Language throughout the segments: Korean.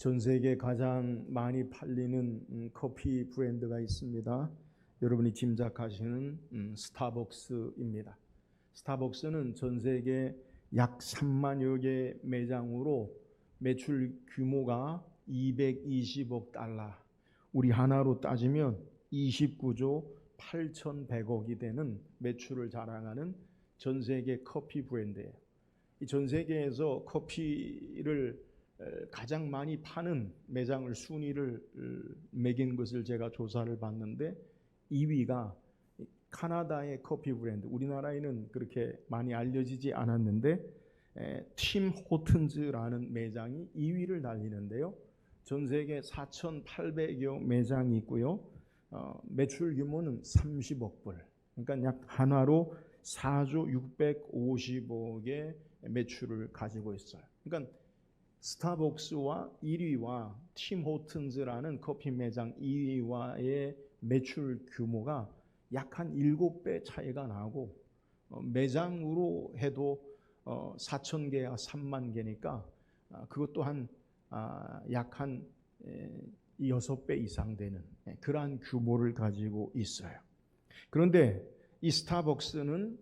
전 세계 가장 많이 팔리는 커피 브랜드가 있습니다. 여러분이 짐작하시는 스타벅스입니다. 스타벅스는 전 세계 약 3만여 개 매장으로 매출 규모가 220억 달러, 우리 하나로 따지면 29조 8,100억이 되는 매출을 자랑하는 전 세계 커피 브랜드예요. 이 전 세계에서 커피를 가장 많이 파는 매장을 순위를 매긴 것을 제가 조사를 봤는데 2위가 카나다의 커피 브랜드, 우리나라에는 그렇게 많이 알려지지 않았는데 팀 호튼즈라는 매장이 2위를 달리는데요. 전 세계 4,800여 매장이 있고요. 매출 규모는 30억 불, 그러니까 약 한화로 4조 650억의 매출을 가지고 있어요. 그러니까 스타벅스와 1위와 팀 호튼즈라는 커피 매장 2위와의 매출 규모가 약 한 7배 차이가 나고 매장으로 해도 4,000개야 3만 개니까 그것도 약 한 6배 이상 되는 그러한 규모를 가지고 있어요. 그런데 이 스타벅스는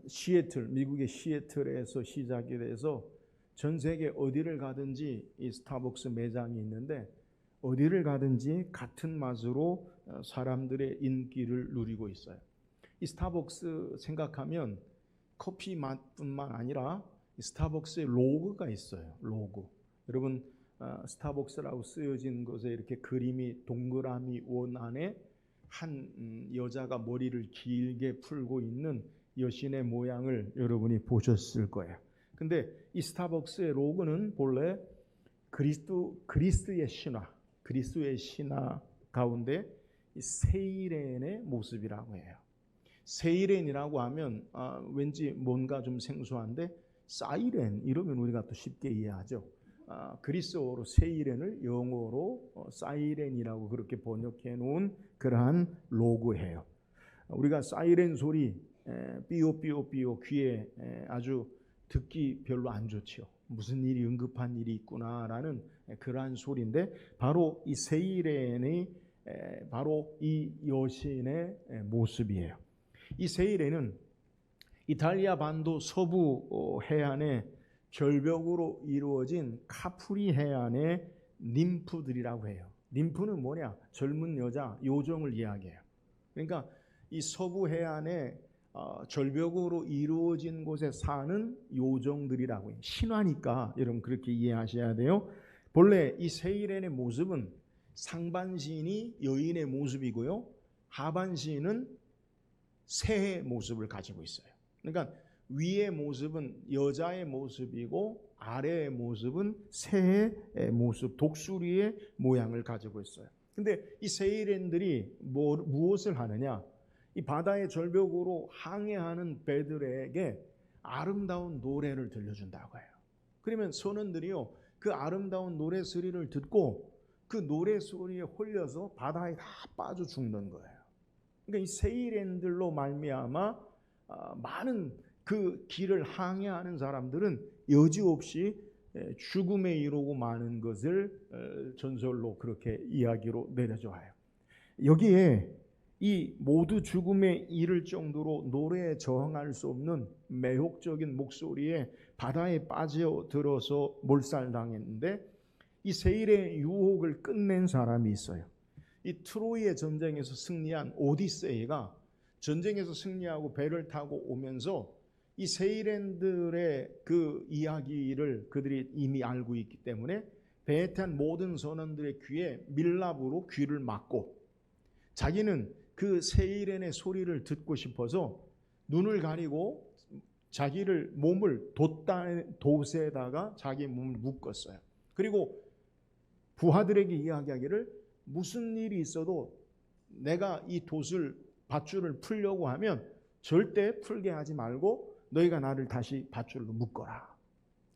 시애틀, 미국의 시애틀에서 시작이 돼서 전 세계 어디를 가든지 이 스타벅스 매장이 있는데 어디를 가든지 같은 맛으로 사람들의 인기를 누리고 있어요. 이 스타벅스 생각하면 커피 맛뿐만 아니라 이 스타벅스의 로고가 있어요. 로고. 여러분 스타벅스라고 쓰여진 것에 이렇게 그림이 동그라미 원 안에 한 여자가 머리를 길게 풀고 있는 여신의 모양을 여러분이 보셨을 거예요. 근데 이 스타벅스의 로고는 본래 그리스의 신화 가운데 이 세이렌의 모습이라고 해요. 세이렌이라고 하면 왠지 뭔가 좀 생소한데 사이렌 이러면 우리가 또 쉽게 이해하죠. 그리스어로 세이렌을 영어로 사이렌이라고 그렇게 번역해 놓은 그러한 로고예요. 우리가 사이렌 소리 삐오삐오삐오 귀에 아주 듣기 별로 안 좋죠. 무슨 일이 응급한 일이 있구나라는 그러한 소리인데 바로 이 세이렌이 바로 이 여신의 모습이에요. 이 세이렌은 이탈리아 반도 서부 해안에 절벽으로 이루어진 카프리 해안의 님프들이라고 해요. 님프는 뭐냐? 젊은 여자, 요정을 이야기해요. 그러니까 이 서부 해안에 절벽으로 이루어진 곳에 사는 요정들이라고 해요. 신화니까 여러분 그렇게 이해하셔야 돼요. 본래 이 세이렌의 모습은 상반신이 여인의 모습이고요. 하반신은 새의 모습을 가지고 있어요. 그러니까 위의 모습은 여자의 모습이고 아래의 모습은 새의 모습, 독수리의 모양을 가지고 있어요. 근데 이 세이렌들이 무엇을 하느냐? 이 바다의 절벽으로 항해하는 배들에게 아름다운 노래를 들려준다고 해요. 그러면 선원들이요, 그 아름다운 노래 소리를 듣고 그 노래 소리에 홀려서 바다에 다 빠져 죽는 거예요. 그러니까 이 세이렌들로 말미암아 많은 그 길을 항해하는 사람들은 여지없이 죽음에 이르고 마는 것을 전설로 그렇게 이야기로 내려줘요. 여기에 이 모두 죽음에 이를 정도로 노래에 저항할 수 없는 매혹적인 목소리에 바다에 빠져들어서 몰살당했는데 이 세일의 유혹을 끝낸 사람이 있어요. 이 트로이의 전쟁에서 승리한 오디세이가 전쟁에서 승리하고 배를 타고 오면서 이 세이렌들의 그 이야기를 그들이 이미 알고 있기 때문에 배에 탄 모든 선원들의 귀에 밀랍으로 귀를 막고 자기는 그 세이렌의 소리를 듣고 싶어서 눈을 가리고 자기를 몸을 돛에다가 자기 몸을 묶었어요. 그리고 부하들에게 이야기하기를 무슨 일이 있어도 내가 이 밧줄을 풀려고 하면 절대 풀게 하지 말고 너희가 나를 다시 밧줄로 묶어라.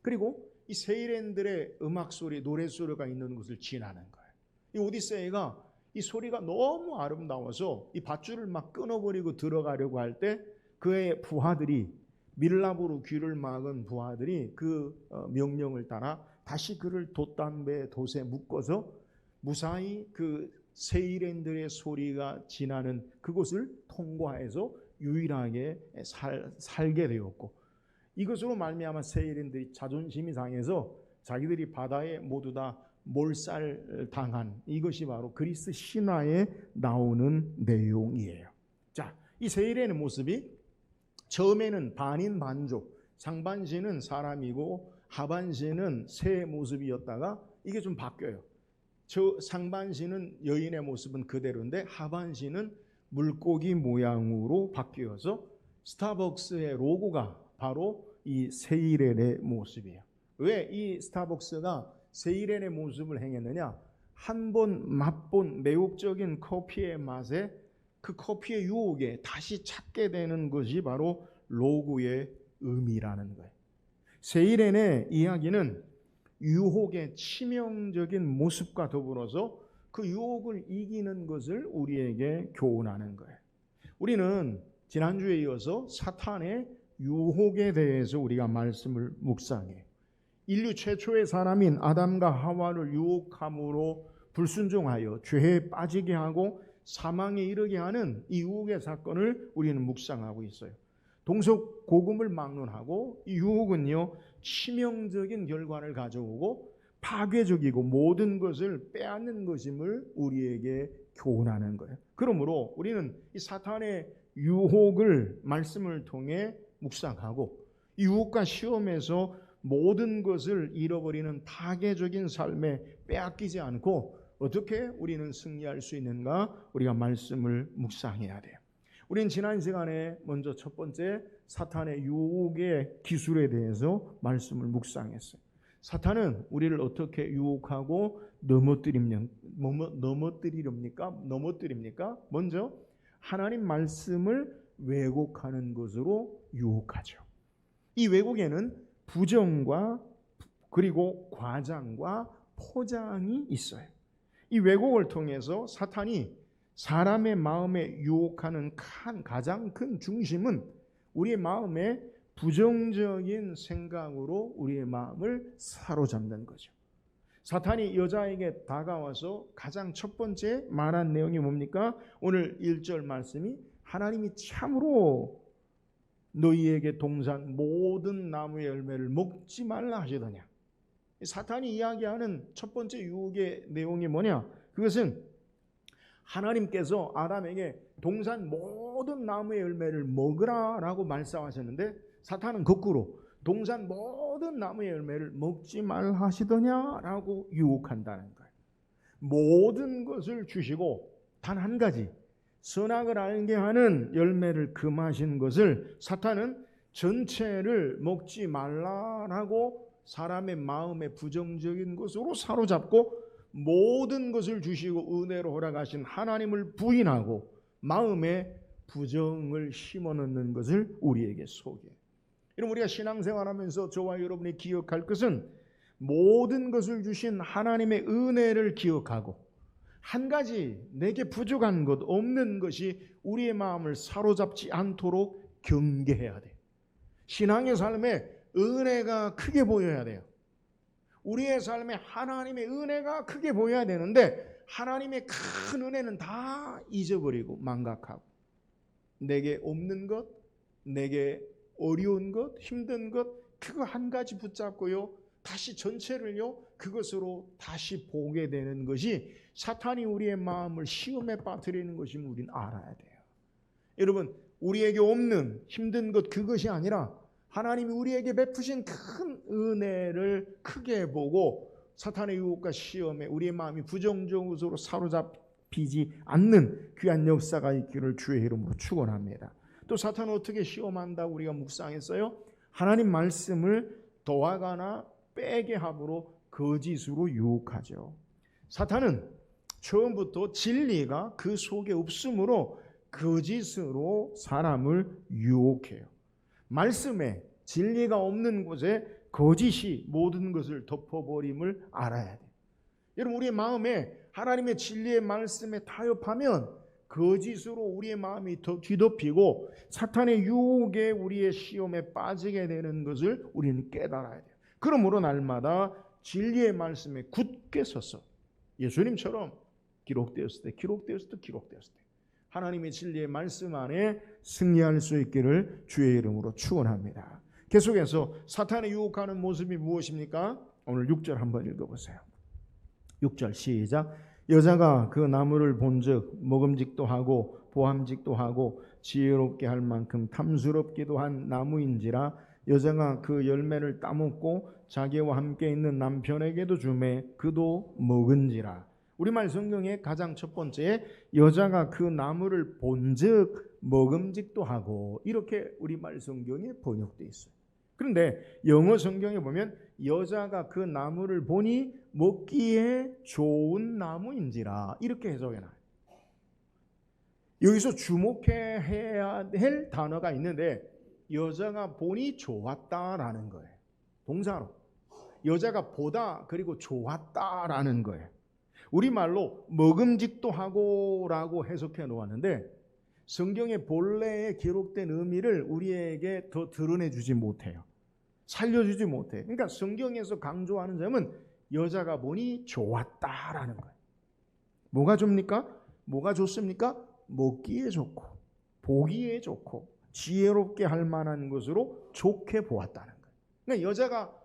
그리고 이 세이렌들의 음악 소리, 노래 소리가 있는 곳을 지나는 거예요. 이 오디세이가 이 소리가 너무 아름다워서 이 밧줄을 막 끊어버리고 들어가려고 할 때 그의 부하들이 밀랍으로 귀를 막은 부하들이 그 명령을 따라 다시 그를 돛담배 돛에 묶어서 무사히 그 세이렌들의 소리가 지나는 그곳을 통과해서 유일하게 살게 되었고, 이것으로 말미암아 세이렌들이 자존심이 상해서 자기들이 바다에 모두 다 몰살당한, 이것이 바로 그리스 신화에 나오는 내용이에요. 자, 이 세이렌의 모습이 처음에는 반인반조, 상반신은 사람이고 하반신은 새의 모습이었다가 이게 좀 바뀌어요. 저 상반신은 여인의 모습은 그대로인데 하반신은 물고기 모양으로 바뀌어서 스타벅스의 로고가 바로 이 세이렌의 모습이에요. 왜 이 스타벅스가 세이렌의 모습을 행했느냐? 한 번 맛본 매혹적인 커피의 맛에 그 커피의 유혹에 다시 찾게 되는 것이 바로 로고의 의미라는 거예요. 세이렌의 이야기는 유혹의 치명적인 모습과 더불어서 그 유혹을 이기는 것을 우리에게 교훈하는 거예요. 우리는 지난주에 이어서 사탄의 유혹에 대해서 우리가 말씀을 묵상해요. 인류 최초의 사람인 아담과 하와를 유혹함으로 불순종하여 죄에 빠지게 하고 사망에 이르게 하는 이 유혹의 사건을 우리는 묵상하고 있어요. 동서고금을 막론하고 이 유혹은요, 치명적인 결과를 가져오고 파괴적이고 모든 것을 빼앗는 것임을 우리에게 교훈하는 거예요. 그러므로 우리는 이 사탄의 유혹을 말씀을 통해 묵상하고 이 유혹과 시험에서 모든 것을 잃어버리는 파괴적인 삶에 빼앗기지 않고 어떻게 우리는 승리할 수 있는가, 우리가 말씀을 묵상해야 돼요. 우리는 지난 시간에 먼저 첫 번째 사탄의 유혹의 기술에 대해서 말씀을 묵상했어요. 사탄은 우리를 어떻게 유혹하고 넘어뜨립니까? 먼저 하나님 말씀을 왜곡하는 것으로 유혹하죠. 이 왜곡에는 부정과 그리고 과장과 포장이 있어요. 이 왜곡을 통해서 사탄이 사람의 마음에 유혹하는 가장 큰 중심은 우리의 마음에 부정적인 생각으로 우리의 마음을 사로잡는 거죠. 사탄이 여자에게 다가와서 가장 첫 번째 말한 내용이 뭡니까? 오늘 1절 말씀이 하나님이 참으로 너희에게 동산 모든 나무의 열매를 먹지 말라 하시더냐. 사탄이 이야기하는 첫 번째 유혹의 내용이 뭐냐? 그것은 하나님께서 아담에게 동산 모든 나무의 열매를 먹으라라고 말씀하셨는데 사탄은 거꾸로 동산 모든 나무의 열매를 먹지 말라 하시더냐라고 유혹한다는 거예요. 모든 것을 주시고 단 한 가지 선악을 알게 하는 열매를 금하신 것을 사탄은 전체를 먹지 말라라고 사람의 마음에 부정적인 것으로 사로잡고 모든 것을 주시고 은혜로 허락하신 하나님을 부인하고 마음에 부정을 심어넣는 것을 우리에게 소개해요. 여러분, 우리가 신앙생활하면서 저와 여러분이 기억할 것은 모든 것을 주신 하나님의 은혜를 기억하고 한 가지 내게 부족한 것 없는 것이 우리의 마음을 사로잡지 않도록 경계해야 돼요. 신앙의 삶에 은혜가 크게 보여야 돼요. 우리의 삶에 하나님의 은혜가 크게 보여야 되는데 하나님의 큰 은혜는 다 잊어버리고 망각하고 내게 없는 것, 내게 어려운 것, 힘든 것 그거 한 가지 붙잡고요. 다시 전체를요. 그것으로 다시 보게 되는 것이 사탄이 우리의 마음을 시험에 빠뜨리는 것임을 우리는 알아야 돼요. 여러분, 우리에게 없는 힘든 것 그것이 아니라 하나님이 우리에게 베푸신 큰 은혜를 크게 보고 사탄의 유혹과 시험에 우리의 마음이 부정적으로 사로잡히지 않는 귀한 역사가 있기를 주의 이름으로 축원합니다. 또 사탄은 어떻게 시험한다고 우리가 묵상했어요? 하나님 말씀을 더하거나 빼게 함으로 거짓으로 유혹하죠. 사탄은 처음부터 진리가 그 속에 없으므로 거짓으로 사람을 유혹해요. 말씀에 진리가 없는 곳에 거짓이 모든 것을 덮어버림을 알아야 돼요. 여러분, 우리의 마음에 하나님의 진리의 말씀에 타협하면 거짓으로 우리의 마음이 더 뒤덮이고 사탄의 유혹에 우리의 시험에 빠지게 되는 것을 우리는 깨달아야 돼요. 그러므로 날마다 진리의 말씀에 굳게 서서 예수님처럼 기록되었을 때 하나님의 진리의 말씀 안에 승리할 수 있기를 주의 이름으로 축원합니다. 계속해서 사탄의 유혹하는 모습이 무엇입니까? 오늘 6절 한번 읽어보세요. 6절 시작. 여자가 그 나무를 본즉 먹음직도 하고 보암직도 하고 지혜롭게 할 만큼 탐스럽기도 한 나무인지라 여자가 그 열매를 따먹고 자기와 함께 있는 남편에게도 주매 그도 먹은지라. 우리말 성경의 가장 첫 번째 여자가 그 나무를 본즉 먹음직도 하고 이렇게 우리말 성경에 번역되어 있어요. 그런데 영어 성경에 보면 여자가 그 나무를 보니 먹기에 좋은 나무인지라 이렇게 해석해놔요. 여기서 주목해야 할 단어가 있는데 여자가 보니 좋았다라는 거예요. 동사로 여자가 보다 그리고 좋았다라는 거예요. 우리말로 먹음직도 하고라고 해석해 놓았는데 성경의 본래에 기록된 의미를 우리에게 더 드러내 주지 못해요. 살려주지 못해요. 그러니까 성경에서 강조하는 점은 여자가 보니 좋았다라는 거예요. 뭐가 좋습니까? 뭐가 좋습니까? 먹기에 좋고 보기에 좋고 지혜롭게 할 만한 것으로 좋게 보았다는 거예요. 그러니까 여자가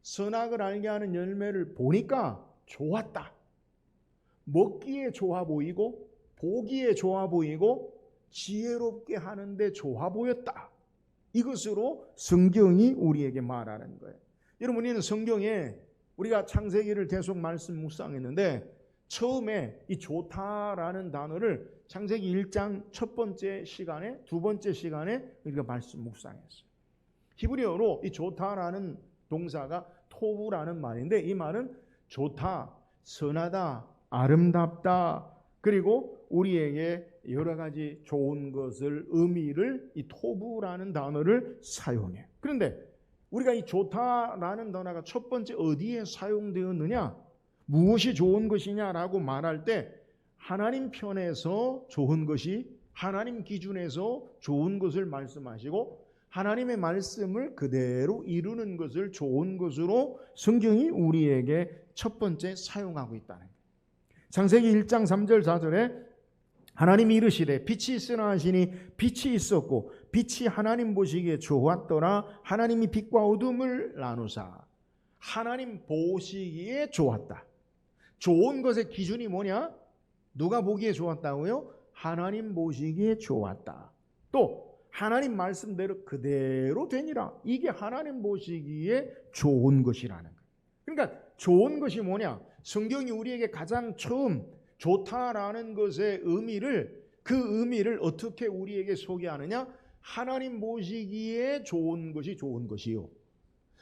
선악을 알게 하는 열매를 보니까 좋았다. 먹기에 좋아 보이고 보기에 좋아 보이고 지혜롭게 하는데 좋아 보였다. 이것으로 성경이 우리에게 말하는 거예요. 여러분, 우리는 성경에 우리가 창세기를 계속 말씀 묵상했는데 처음에 이 좋다라는 단어를 창세기 1장 첫 번째 시간에 두 번째 시간에 우리가 말씀 묵상했어요. 히브리어로 이 좋다라는 동사가 토부라는 말인데 이 말은 좋다, 선하다, 아름답다 그리고 우리에게 여러 가지 좋은 것을 의미를 이 토부라는 단어를 사용해. 그런데 우리가 이 좋다라는 단어가 첫 번째 어디에 사용되었느냐? 무엇이 좋은 것이냐라고 말할 때 하나님 편에서 좋은 것이 하나님 기준에서 좋은 것을 말씀하시고 하나님의 말씀을 그대로 이루는 것을 좋은 것으로 성경이 우리에게 첫 번째 사용하고 있다는 거예요. 창세기 1장 3절 4절에 하나님이 이르시되 빛이 있으나 하시니 빛이 있었고 빛이 하나님 보시기에 좋았더라. 하나님이 빛과 어둠을 나누사 하나님 보시기에 좋았다. 좋은 것의 기준이 뭐냐? 누가 보기에 좋았다고요? 하나님 보시기에 좋았다. 또 하나님 말씀대로 그대로 되니라. 이게 하나님 보시기에 좋은 것이라는 거예요. 그러니까 좋은 것이 뭐냐? 성경이 우리에게 가장 처음 좋다라는 것의 의미를 그 의미를 어떻게 우리에게 소개하느냐? 하나님 보시기에 좋은 것이 좋은 것이요.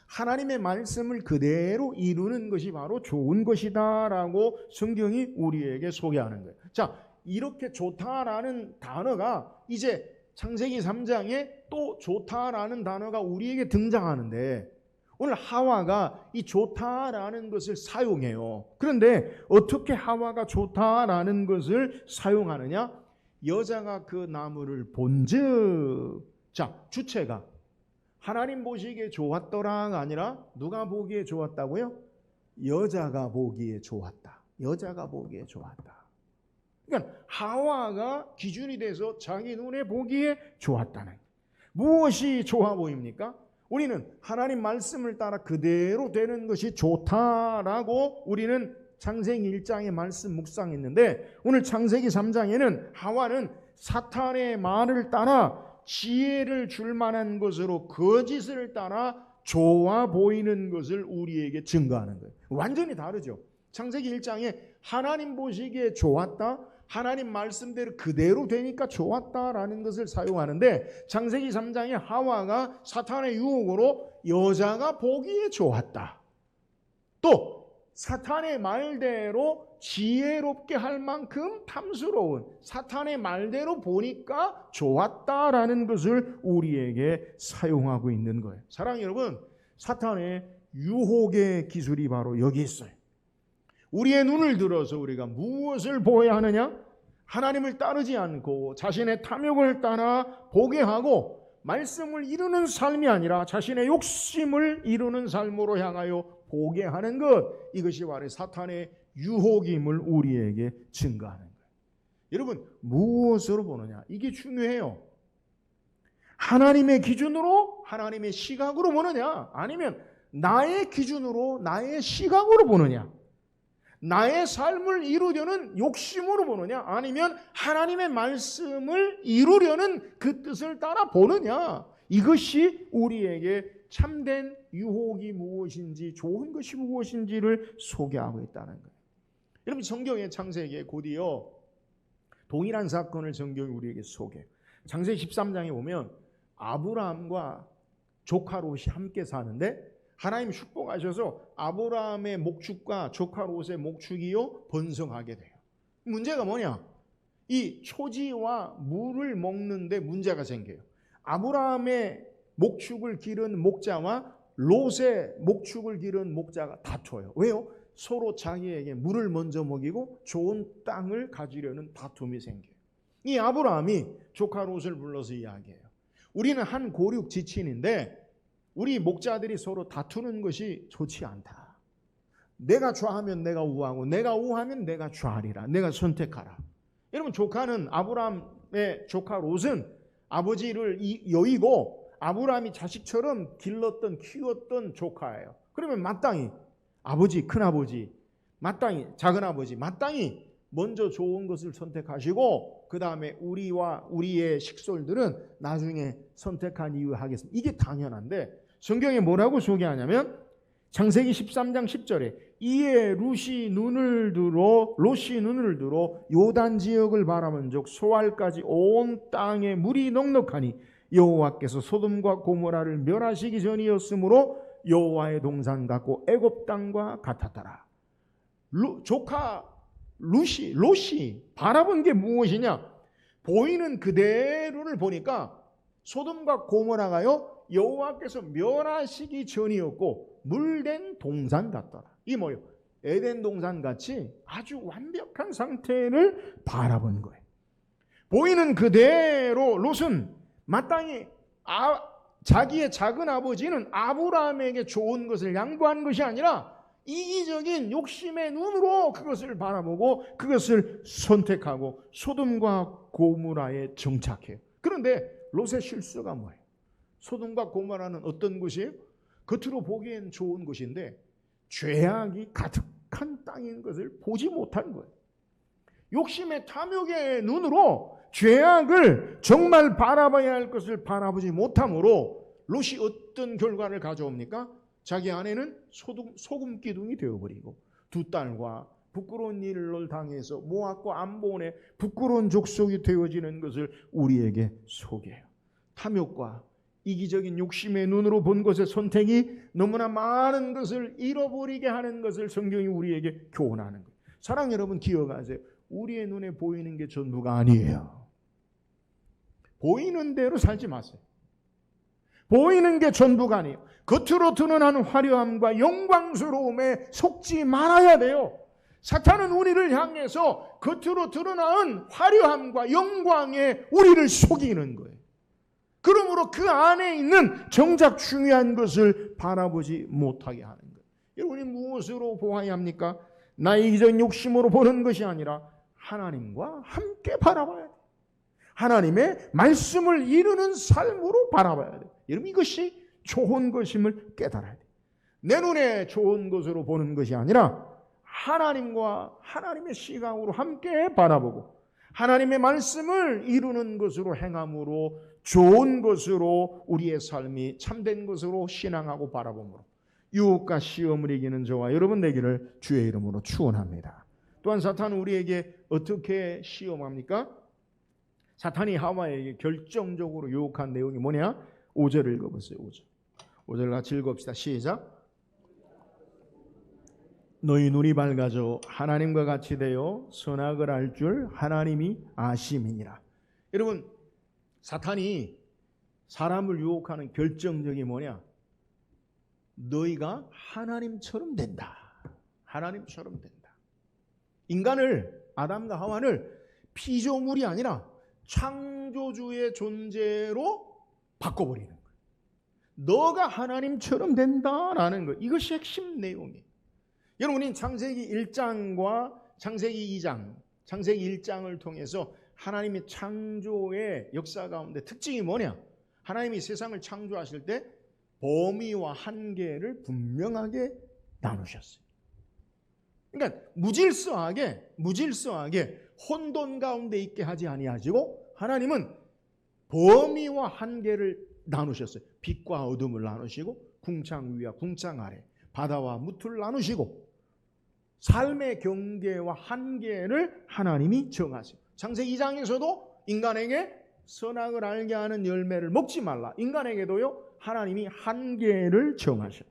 하나님의 말씀을 그대로 이루는 것이 바로 좋은 것이다라고 성경이 우리에게 소개하는 거예요. 자, 이렇게 좋다라는 단어가 이제 창세기 3장에 또 좋다라는 단어가 우리에게 등장하는데 오늘 하와가 이 좋다라는 것을 사용해요. 그런데 어떻게 하와가 좋다라는 것을 사용하느냐? 여자가 그 나무를 본즉, 자, 주체가 하나님 보시기에 좋았더라가 아니라 누가 보기에 좋았다고요? 여자가 보기에 좋았다. 여자가 보기에 좋았다. 그러니까 하와가 기준이 돼서 자기 눈에 보기에 좋았다는 거예요. 무엇이 좋아 보입니까? 우리는 하나님 말씀을 따라 그대로 되는 것이 좋다라고 우리는 창세기 1장의 말씀 묵상했는데 오늘 창세기 3장에는 하와는 사탄의 말을 따라 지혜를 줄 만한 것으로 거짓을 따라 좋아 보이는 것을 우리에게 증거하는 거예요. 완전히 다르죠. 창세기 1장에 하나님 보시기에 좋았다. 하나님 말씀대로 그대로 되니까 좋았다라는 것을 사용하는데 창세기 3장에 하와가 사탄의 유혹으로 여자가 보기에 좋았다. 또 사탄의 말대로 지혜롭게 할 만큼 탐스러운 사탄의 말대로 보니까 좋았다라는 것을 우리에게 사용하고 있는 거예요. 사랑하는 여러분, 사탄의 유혹의 기술이 바로 여기 있어요. 우리의 눈을 들어서 우리가 무엇을 보아야 하느냐? 하나님을 따르지 않고 자신의 탐욕을 따라 보게 하고 말씀을 이루는 삶이 아니라 자신의 욕심을 이루는 삶으로 향하여 보게 하는 것, 이것이 바로 사탄의 유혹임을 우리에게 증거하는 거예요. 여러분, 무엇으로 보느냐? 이게 중요해요. 하나님의 기준으로, 하나님의 시각으로 보느냐? 아니면 나의 기준으로, 나의 시각으로 보느냐? 나의 삶을 이루려는 욕심으로 보느냐? 아니면 하나님의 말씀을 이루려는 그 뜻을 따라 보느냐? 이것이 우리에게 참된 유혹이 무엇인지, 좋은 것이 무엇인지를 소개하고 있다는 거예요. 여러분, 성경의 창세기에 곧이어 동일한 사건을 성경이 우리에게 소개해요. 창세기 13장에 보면 아브라함과 조카 롯이 함께 사는데 하나님 축복하셔서 아브라함의 목축과 조카 롯의 목축이요 번성하게 돼요. 문제가 뭐냐? 이 초지와 물을 먹는데 문제가 생겨요. 아브라함의 목축을 기른 목자와 롯의 목축을 기른 목자가 다퉈요. 왜요? 서로 자기에게 물을 먼저 먹이고 좋은 땅을 가지려는 다툼이 생겨요. 이 아브라함이 조카 롯을 불러서 이야기해요. 우리는 한 고륙 지친인데 우리 목자들이 서로 다투는 것이 좋지 않다. 내가 좌하면 내가 우하고 내가 우하면 내가 좌하리라. 내가 선택하라. 여러분, 조카는 아브라함의 조카 롯은 아버지를 여의고 아브라함이 자식처럼 길렀던 키웠던 조카예요. 그러면 마땅히 아버지, 큰아버지, 마땅히 작은아버지, 마땅히 먼저 좋은 것을 선택하시고 그 다음에 우리와 우리의 식솔들은 나중에 선택한 이유 하겠습니다. 이게 당연한데 성경에 뭐라고 소개하냐면 창세기 13장 10절에 이에 롯이 눈을 들어 요단 지역을 바라본 적 소알까지 온 땅에 물이 넉넉하니 여호와께서 소돔과 고모라를 멸하시기 전이었으므로 여호와의 동산 같고 애굽 땅과 같았더라. 조카 롯이 바라본 게 무엇이냐? 보이는 그대로를 보니까 소돔과 고모라가요 여호와께서 멸하시기 전이었고 물된 동산 같더라. 이 뭐예요? 에덴 동산 같이 아주 완벽한 상태를 바라본 거예요. 보이는 그대로 롯은 마땅히 자기의 작은 아버지는 아브라함에게 좋은 것을 양보한 것이 아니라 이기적인 욕심의 눈으로 그것을 바라보고 그것을 선택하고 소돔과 고모라에 정착해요. 그런데 롯의 실수가 뭐예요? 소돔과 고모라는 어떤 곳이에요? 겉으로 보기엔 좋은 곳인데 죄악이 가득한 땅인 것을 보지 못한 거예요. 욕심의 탐욕의 눈으로 죄악을 정말 바라봐야 할 것을 바라보지 못함으로 롯이 어떤 결과를 가져옵니까? 자기 아내는 소금 기둥이 되어버리고 두 딸과 부끄러운 일을 당해서 모압과 암몬의 부끄러운 족속이 되어지는 것을 우리에게 소개해요. 탐욕과 이기적인 욕심의 눈으로 본 것의 선택이 너무나 많은 것을 잃어버리게 하는 것을 성경이 우리에게 교훈하는 거예요. 사랑 여러분, 기억하세요. 우리의 눈에 보이는 게 전부가 아니에요. 보이는 대로 살지 마세요. 보이는 게 전부가 아니에요. 겉으로 드러나는 화려함과 영광스러움에 속지 말아야 돼요. 사탄은 우리를 향해서 겉으로 드러나는 화려함과 영광에 우리를 속이는 거예요. 그러므로 그 안에 있는 정작 중요한 것을 바라보지 못하게 하는 거예요. 여러분이 무엇으로 보아야 합니까? 나의 이기적인 욕심으로 보는 것이 아니라 하나님과 함께 바라봐야 돼요. 하나님의 말씀을 이루는 삶으로 바라봐야 돼요. 여러분, 이것이 좋은 것임을 깨달아야 돼요. 내 눈에 좋은 것으로 보는 것이 아니라 하나님과 하나님의 시각으로 함께 바라보고 하나님의 말씀을 이루는 것으로 행함으로 좋은 것으로 우리의 삶이 참된 것으로 신앙하고 바라봄으로 유혹과 시험을 이기는 저와 여러분 되기를 주의 이름으로 축원합니다. 또한 사탄은 우리에게 어떻게 시험합니까? 사탄이 하와에게 결정적으로 유혹한 내용이 뭐냐? 5절을 읽어보세요. 5절 같이 읽읍시다. 시작. 너희 눈이 밝아져 하나님과 같이 되어 선악을 알 줄 하나님이 아심이니라. 여러분, 사탄이 사람을 유혹하는 결정적인 뭐냐? 너희가 하나님처럼 된다. 하나님처럼 된다. 인간을, 아담과 하와를 피조물이 아니라 창조주의 존재로 바꿔버리는 거예요. 너가 하나님처럼 된다라는 거. 이것이 핵심 내용이에요. 여러분, 우리는 창세기 1장과 창세기 2장, 창세기 1장을 통해서 하나님의 창조의 역사 가운데 특징이 뭐냐? 하나님이 세상을 창조하실 때 범위와 한계를 분명하게 나누셨어요. 그러니까 무질서하게 혼돈 가운데 있게 하지 아니하시고 하나님은 범위와 한계를 나누셨어요. 빛과 어둠을 나누시고 궁창 위와 궁창 아래, 바다와 무틀을 나누시고 삶의 경계와 한계를 하나님이 정하세요. 창세기 2장에서도 인간에게 선악을 알게 하는 열매를 먹지 말라. 인간에게도요, 하나님이 한계를 정하셔요.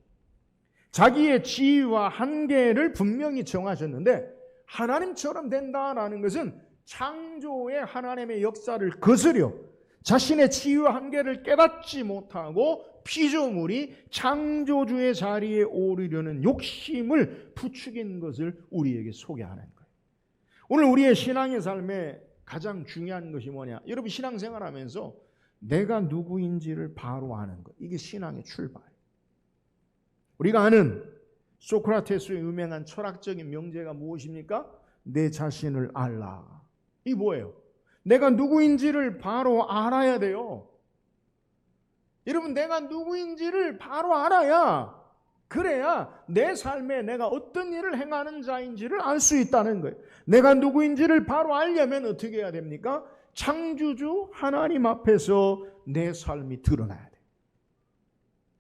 자기의 지위와 한계를 분명히 정하셨는데 하나님처럼 된다라는 것은 창조의 하나님의 역사를 거스려 자신의 지위와 한계를 깨닫지 못하고 피조물이 창조주의 자리에 오르려는 욕심을 부추긴 것을 우리에게 소개하는 거예요. 오늘 우리의 신앙의 삶에 가장 중요한 것이 뭐냐? 여러분, 신앙생활하면서 내가 누구인지를 바로 아는 것. 이게 신앙의 출발이에요. 우리가 아는 소크라테스의 유명한 철학적인 명제가 무엇입니까? 내 자신을 알라. 이게 뭐예요? 내가 누구인지를 바로 알아야 돼요. 여러분, 내가 누구인지를 바로 알아야, 그래야 내 삶에 내가 어떤 일을 행하는 자인지를 알 수 있다는 거예요. 내가 누구인지를 바로 알려면 어떻게 해야 됩니까? 창조주 하나님 앞에서 내 삶이 드러나야 돼요.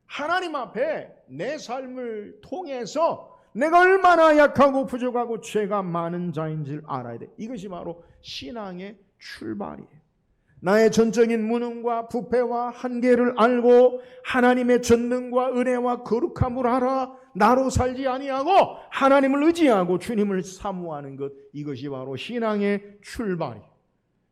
하나님 앞에 내 삶을 통해서 내가 얼마나 약하고 부족하고 죄가 많은 자인지를 알아야 돼. 이것이 바로 신앙의 출발이에요. 나의 전적인 무능과 부패와 한계를 알고 하나님의 전능과 은혜와 거룩함을 알아 나로 살지 아니하고 하나님을 의지하고 주님을 사모하는 것, 이것이 바로 신앙의 출발이에요.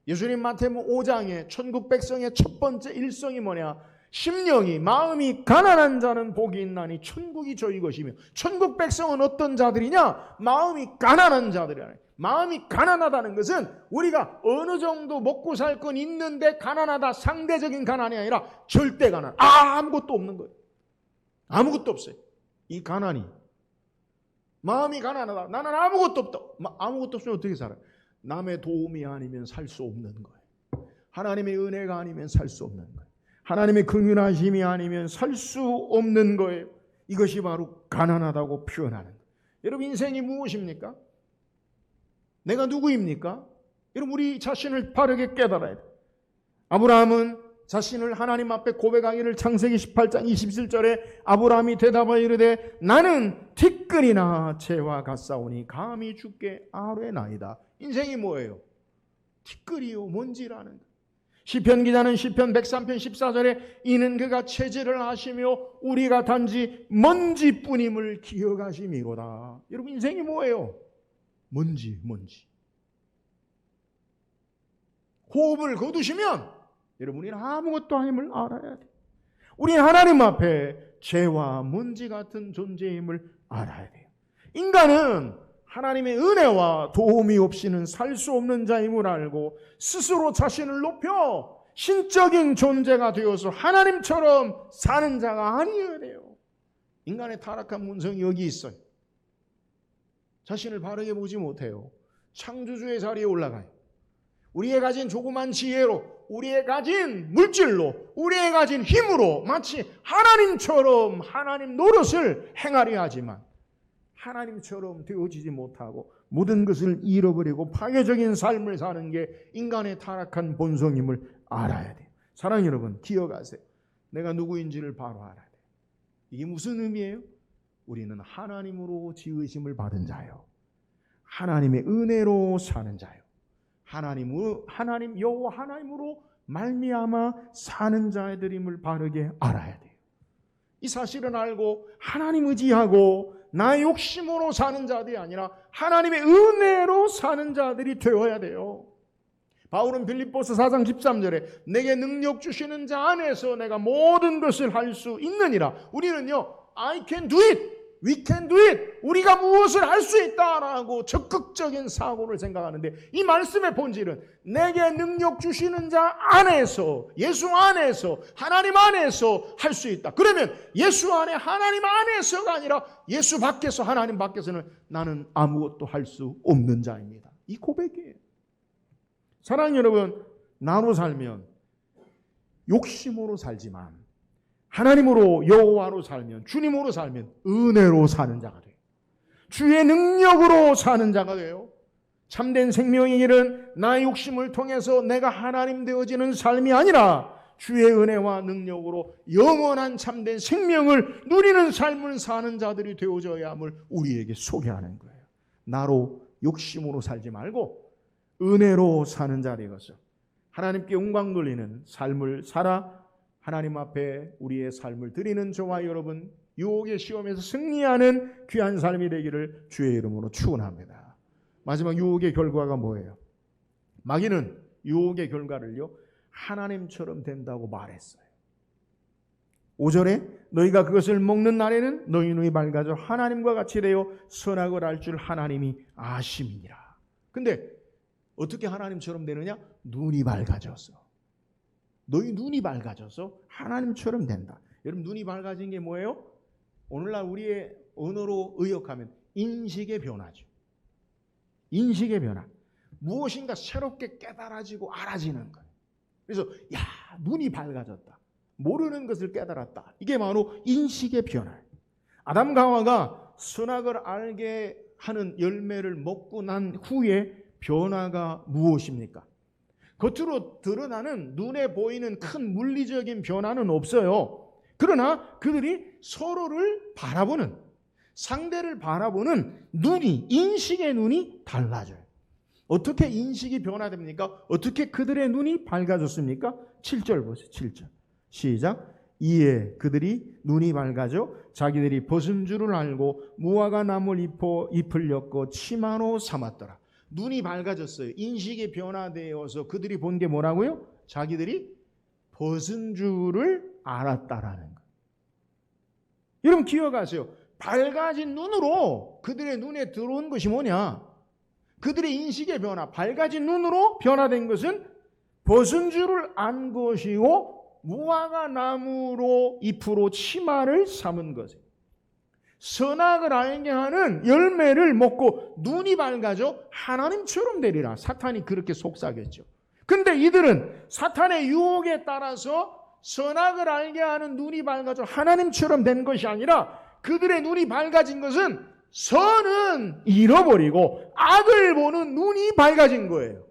예수님 마태복음 5장에 천국 백성의 첫 번째 일성이 뭐냐? 심령이 마음이 가난한 자는 복이 있나니 천국이 저희 것이며, 천국 백성은 어떤 자들이냐? 마음이 가난한 자들이야. 마음이 가난하다는 것은 우리가 어느 정도 먹고 살 건 있는데 가난하다, 상대적인 가난이 아니라 절대 가난. 아무것도 없는 거예요. 아무것도 없어요. 이 가난이. 마음이 가난하다. 나는 아무것도 없다. 아무것도 없으면 어떻게 살아요? 남의 도움이 아니면 살 수 없는 거예요. 하나님의 은혜가 아니면 살 수 없는 거예요. 하나님의 긍휼하심이 아니면 살 수 없는 거예요. 이것이 바로 가난하다고 표현하는 거예요. 여러분, 인생이 무엇입니까? 내가 누구입니까? 여러분, 우리 자신을 바르게 깨달아야 돼요. 아브라함은 자신을 하나님 앞에 고백하기를 창세기 18장 27절에 아브라함이 대답하여 이르되 나는 티끌이나 채와 같사오니 감히 주께 아뢰나이다. 인생이 뭐예요? 티끌이요 먼지라는 거예요. 시편 기자는 시편 103편 14절에 이는 그가 체질을 하시며 우리가 단지 먼지뿐임을 기억하심이로다. 여러분, 인생이 뭐예요? 먼지. 호흡을 거두시면 여러분이 아무것도 아님을 알아야 돼요. 우리 하나님 앞에 죄와 먼지 같은 존재임을 알아야 돼요. 인간은 하나님의 은혜와 도움이 없이는 살 수 없는 자임을 알고 스스로 자신을 높여 신적인 존재가 되어서 하나님처럼 사는 자가 아니어야 돼요. 인간의 타락한 문성이 여기 있어요. 자신을 바르게 보지 못해요. 창조주의 자리에 올라가요. 우리의 가진 조그만 지혜로, 우리의 가진 물질로, 우리의 가진 힘으로 마치 하나님처럼 하나님 노릇을 행하려 하지만 하나님처럼 되어지지 못하고 모든 것을 잃어버리고 파괴적인 삶을 사는 게 인간의 타락한 본성임을 알아야 돼요. 사랑하는 여러분, 기억하세요. 내가 누구인지를 바로 알아야 돼요. 이게 무슨 의미예요? 우리는 하나님으로 지으심을 받은 자요, 하나님의 은혜로 사는 자요, 하나님 여호와 하나님으로 말미암아 사는 자들임을 바르게 알아야 돼요. 이 사실을 알고 하나님 의지하고 나의 욕심으로 사는 자들이 아니라 하나님의 은혜로 사는 자들이 되어야 돼요. 바울은 빌립보서 4장 13절에 내게 능력 주시는 자 안에서 내가 모든 것을 할 수 있느니라. 우리는요, I can do it. We can do it. 우리가 무엇을 할 수 있다라고 적극적인 사고를 생각하는데 이 말씀의 본질은 내게 능력 주시는 자 안에서, 예수 안에서, 하나님 안에서 할 수 있다. 그러면 예수 안에 하나님 안에서가 아니라 예수 밖에서, 하나님 밖에서는 나는 아무것도 할 수 없는 자입니다. 이 고백이에요. 사랑하는 여러분, 나로 살면 욕심으로 살지만 하나님으로, 여호와로 살면, 주님으로 살면 은혜로 사는 자가 돼요. 주의 능력으로 사는 자가 돼요. 참된 생명의 길은 나의 욕심을 통해서 내가 하나님 되어지는 삶이 아니라 주의 은혜와 능력으로 영원한 참된 생명을 누리는 삶을 사는 자들이 되어져야 함을 우리에게 소개하는 거예요. 나로 욕심으로 살지 말고 은혜로 사는 자 되어서 하나님께 영광 돌리는 삶을 살아 하나님 앞에 우리의 삶을 드리는 저와 여러분, 유혹의 시험에서 승리하는 귀한 삶이 되기를 주의 이름으로 축원합니다. 마지막 유혹의 결과가 뭐예요? 마귀는 유혹의 결과를요, 하나님처럼 된다고 말했어요. 5절에 너희가 그것을 먹는 날에는 너희 눈이 밝아져 하나님과 같이 되어 선악을 알 줄 하나님이 아심이니라. 근데 어떻게 하나님처럼 되느냐? 눈이 밝아져서. 너희 눈이 밝아져서 하나님처럼 된다. 여러분, 눈이 밝아진 게 뭐예요? 오늘날 우리의 언어로 의역하면 인식의 변화죠. 인식의 변화. 무엇인가 새롭게 깨달아지고 알아지는 거예요. 그래서 야, 눈이 밝아졌다. 모르는 것을 깨달았다. 이게 바로 인식의 변화예요. 아담과 하와가 선악을 알게 하는 열매를 먹고 난 후에 변화가 무엇입니까? 겉으로 드러나는 눈에 보이는 큰 물리적인 변화는 없어요. 그러나 그들이 서로를 바라보는, 상대를 바라보는 눈이, 인식의 눈이 달라져요. 어떻게 인식이 변화됩니까? 어떻게 그들의 눈이 밝아졌습니까? 7절 보세요. 7절. 시작. 이에 그들이 눈이 밝아져 자기들이 벗은 줄을 알고 무화과 나물 잎을 엮어 치마로 삼았더라. 눈이 밝아졌어요. 인식이 변화되어서 그들이 본 게 뭐라고요? 자기들이 벗은 줄을 알았다라는 거예요. 여러분 기억하세요. 밝아진 눈으로 그들의 눈에 들어온 것이 뭐냐? 그들의 인식의 변화, 밝아진 눈으로 변화된 것은 벗은 줄을 안 것이고 무화과 나무로 잎으로 치마를 삼은 것이에요. 선악을 알게 하는 열매를 먹고 눈이 밝아져 하나님처럼 되리라. 사탄이 그렇게 속삭였죠. 근데 이들은 사탄의 유혹에 따라서 선악을 알게 하는 눈이 밝아져 하나님처럼 된 것이 아니라 그들의 눈이 밝아진 것은 선은 잃어버리고 악을 보는 눈이 밝아진 거예요.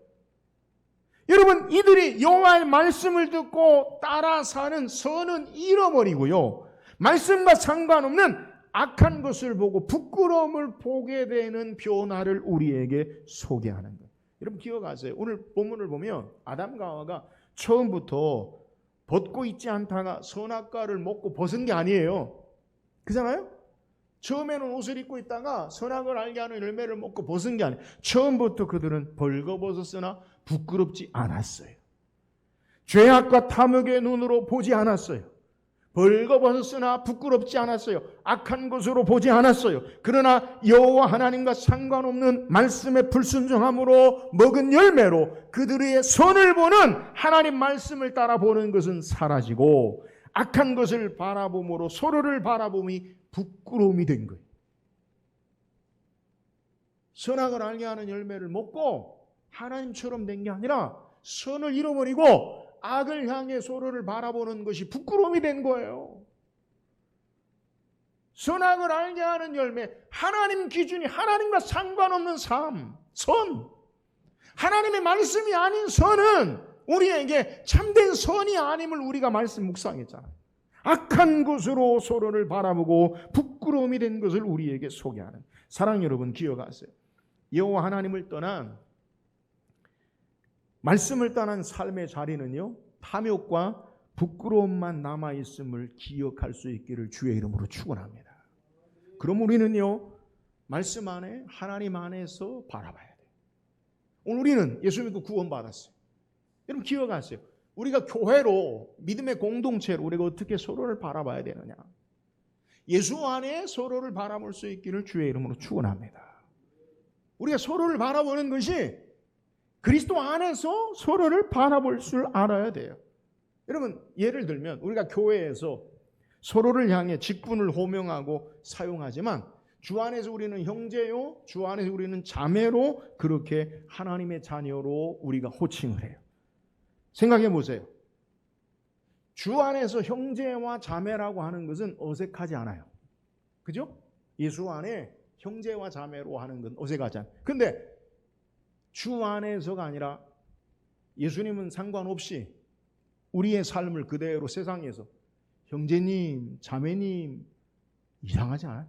여러분, 이들이 여호와의 말씀을 듣고 따라 사는 선은 잃어버리고요, 말씀과 상관없는 악한 것을 보고 부끄러움을 보게 되는 변화를 우리에게 소개하는 거예요. 여러분 기억하세요. 오늘 본문을 보면 아담과 하와가 처음부터 벗고 있지 않다가 선악과를 먹고 벗은 게 아니에요. 그잖아요? 처음에는 옷을 입고 있다가 선악을 알게 하는 열매를 먹고 벗은 게 아니에요. 처음부터 그들은 벌거벗었으나 부끄럽지 않았어요. 죄악과 탐욕의 눈으로 보지 않았어요. 벌거벗었으나 부끄럽지 않았어요. 악한 것으로 보지 않았어요. 그러나 여호와 하나님과 상관없는 말씀에 불순종함으로 먹은 열매로 그들의 선을 보는 하나님 말씀을 따라 보는 것은 사라지고 악한 것을 바라봄으로 서로를 바라봄이 부끄러움이 된 거예요. 선악을 알게 하는 열매를 먹고 하나님처럼 된 게 아니라 선을 잃어버리고 악을 향해 서로를 바라보는 것이 부끄러움이 된 거예요. 선악을 알게 하는 열매, 하나님 기준이 하나님과 상관없는 삶, 선. 하나님의 말씀이 아닌 선은 우리에게 참된 선이 아님을 우리가 말씀 묵상했잖아요. 악한 것으로 서로를 바라보고 부끄러움이 된 것을 우리에게 소개하는. 사랑 여러분 기억하세요. 여호와 하나님을 떠난, 말씀을 떠난 삶의 자리는요, 탐욕과 부끄러움만 남아있음을 기억할 수 있기를 주의 이름으로 축원합니다. 그럼 우리는요, 말씀 안에 하나님 안에서 바라봐야 돼요. 오늘 우리는 예수 믿고 구원받았어요. 여러분 기억하세요. 우리가 교회로, 믿음의 공동체로 우리가 어떻게 서로를 바라봐야 되느냐. 예수 안에 서로를 바라볼 수 있기를 주의 이름으로 축원합니다. 우리가 서로를 바라보는 것이 그리스도 안에서 서로를 바라볼 줄 알아야 돼요. 여러분, 예를 들면 우리가 교회에서 서로를 향해 직분을 호명하고 사용하지만 주 안에서 우리는 형제요, 주 안에서 우리는 자매로 그렇게 하나님의 자녀로 우리가 호칭을 해요. 생각해 보세요. 주 안에서 형제와 자매라고 하는 것은 어색하지 않아요. 그죠? 예수 안에 형제와 자매로 하는 건 어색하지 않아요. 근데 주 안에서가 아니라 예수님은 상관없이 우리의 삶을 그대로 세상에서 형제님, 자매님 이상하지 않아요?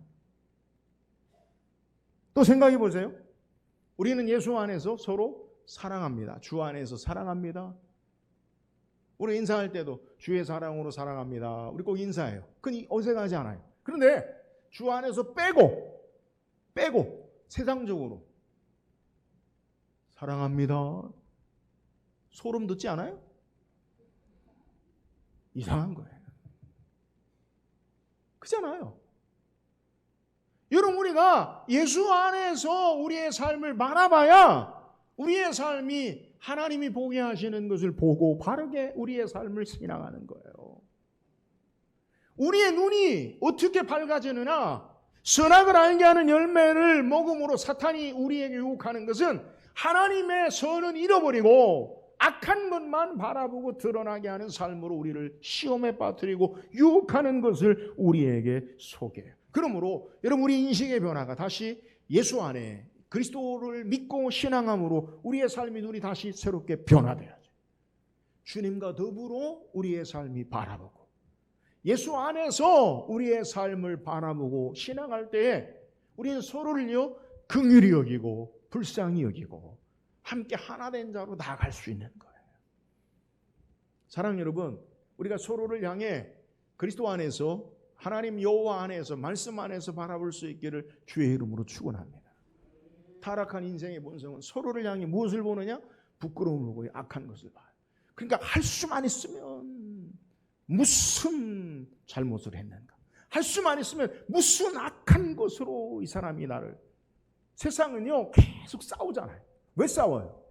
또 생각해 보세요. 우리는 예수 안에서 서로 사랑합니다. 주 안에서 사랑합니다. 우리 인사할 때도 주의 사랑으로 사랑합니다. 우리 꼭 인사해요. 그건 어색하지 않아요. 그런데 주 안에서 빼고 세상적으로 사랑합니다. 소름 돋지 않아요? 이상한 거예요. 그렇잖아요. 여러분, 우리가 예수 안에서 우리의 삶을 바라봐야 우리의 삶이 하나님이 보게 하시는 것을 보고 바르게 우리의 삶을 살아가는 거예요. 우리의 눈이 어떻게 밝아지느냐? 선악을 알게 하는 열매를 먹음으로 사탄이 우리에게 유혹하는 것은 하나님의 선은 잃어버리고 악한 것만 바라보고 드러나게 하는 삶으로 우리를 시험에 빠뜨리고 유혹하는 것을 우리에게 소개해요. 그러므로 여러분, 우리 인식의 변화가 다시 예수 안에 그리스도를 믿고 신앙함으로 우리의 삶이 눈이 다시 새롭게 변화돼야죠. 주님과 더불어 우리의 삶이 바라보고 예수 안에서 우리의 삶을 바라보고 신앙할 때에 우리는 서로를요 긍휼히 여기고 불쌍히 여기고 함께 하나 된 자로 나아갈 수 있는 거예요. 사랑하는 여러분, 우리가 서로를 향해 그리스도 안에서 하나님 여호와 안에서 말씀 안에서 바라볼 수 있기를 주의 이름으로 축원합니다. 타락한 인생의 본성은 서로를 향해 무엇을 보느냐? 부끄러움을 보고 악한 것을 봐요. 그러니까 할 수만 있으면 무슨 잘못을 했는가? 할 수만 있으면 무슨 악한 것으로 이 사람이 나를. 세상은요 계속 싸우잖아요. 왜 싸워요?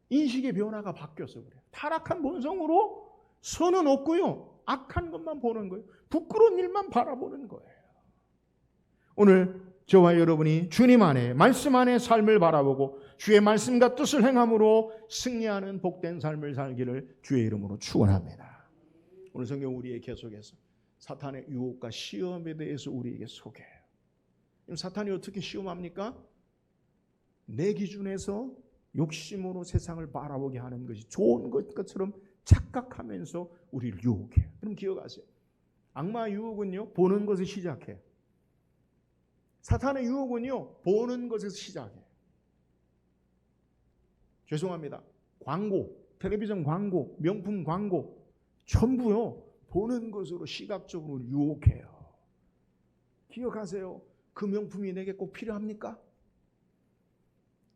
인식의 변화가 바뀌어서 그래요. 타락한 본성으로 선은 없고요, 악한 것만 보는 거예요. 부끄러운 일만 바라보는 거예요. 오늘 저와 여러분이 주님 안에 말씀 안에 삶을 바라보고 주의 말씀과 뜻을 행함으로 승리하는 복된 삶을 살기를 주의 이름으로 축원합니다. 오늘 성경 우리에게 계속해서 사탄의 유혹과 시험에 대해서 우리에게 소개해요. 사탄이 어떻게 시험합니까? 내 기준에서 욕심으로 세상을 바라보게 하는 것이 좋은 것처럼 착각하면서 우리를 유혹해요. 그럼 기억하세요. 악마의 유혹은요 보는 것을 시작해요. 사탄의 유혹은요 보는 것에서 시작해요. 죄송합니다. 광고, 텔레비전 광고, 명품 광고 전부요 보는 것으로 시각적으로 유혹해요. 기억하세요. 그 명품이 내게 꼭 필요합니까?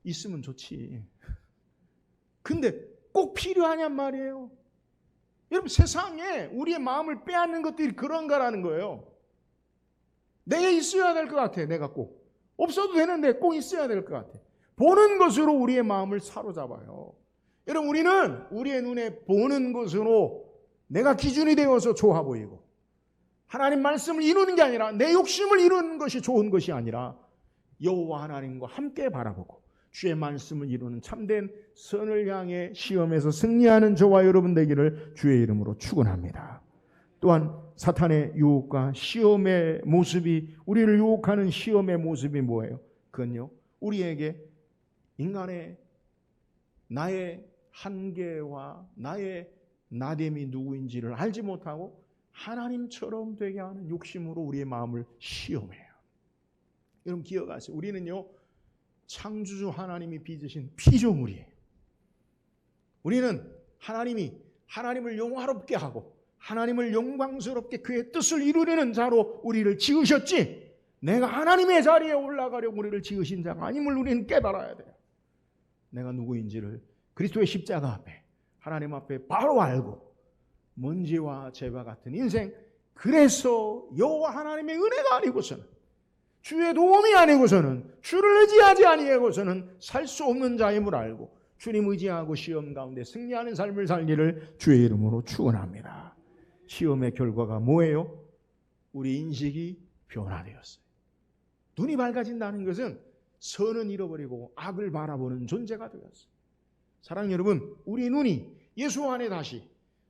있으면 좋지. 근데 꼭 필요하냔 말이에요. 여러분, 세상에 우리의 마음을 빼앗는 것들이 그런가라는 거예요. 내가 있어야 될 것 같아. 내가 꼭. 없어도 되는데 꼭 있어야 될 것 같아. 보는 것으로 우리의 마음을 사로잡아요. 여러분, 우리는 우리의 눈에 보는 것으로 내가 기준이 되어서 좋아 보이고 하나님 말씀을 이루는 게 아니라 내 욕심을 이루는 것이 좋은 것이 아니라 여호와 하나님과 함께 바라보고 주의 말씀을 이루는 참된 선을 향해 시험에서 승리하는 저와 여러분 되기를 주의 이름으로 축원합니다. 또한 사탄의 유혹과 시험의 모습이, 우리를 유혹하는 시험의 모습이 뭐예요? 그건요 우리에게 인간의 나의 한계와 나의 나됨이 누구인지를 알지 못하고 하나님처럼 되게 하는 욕심으로 우리의 마음을 시험해요. 여러분 기억하세요. 우리는요 창조주 하나님이 빚으신 피조물이에요. 우리는 하나님을 영화롭게 하고 하나님을 영광스럽게 그의 뜻을 이루려는 자로 우리를 지으셨지, 내가 하나님의 자리에 올라가려고 우리를 지으신 자가 아님을 우리는 깨달아야 돼요. 내가 누구인지를 그리스도의 십자가 앞에 하나님 앞에 바로 알고 먼지와 재와 같은 인생, 그래서 여호와 하나님의 은혜가 아니고서는, 주의 도움이 아니고서는, 주를 의지하지 아니하고서는 살 수 없는 자임을 알고 주님 의지하고 시험 가운데 승리하는 삶을 살기를 주의 이름으로 축원합니다. 시험의 결과가 뭐예요? 우리 인식이 변화되었어요. 눈이 밝아진다는 것은 선은 잃어버리고 악을 바라보는 존재가 되었어요. 사랑하는 여러분, 우리 눈이 예수 안에 다시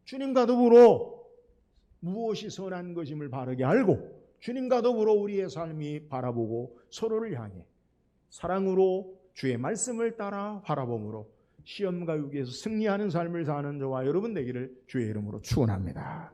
주님과 더불어 무엇이 선한 것임을 바르게 알고 주님과 더불어 우리의 삶이 바라보고 서로를 향해 사랑으로 주의 말씀을 따라 바라봄으로 시험과 위기에서 승리하는 삶을 사는 저와 여러분 되기를 주의 이름으로 축원합니다.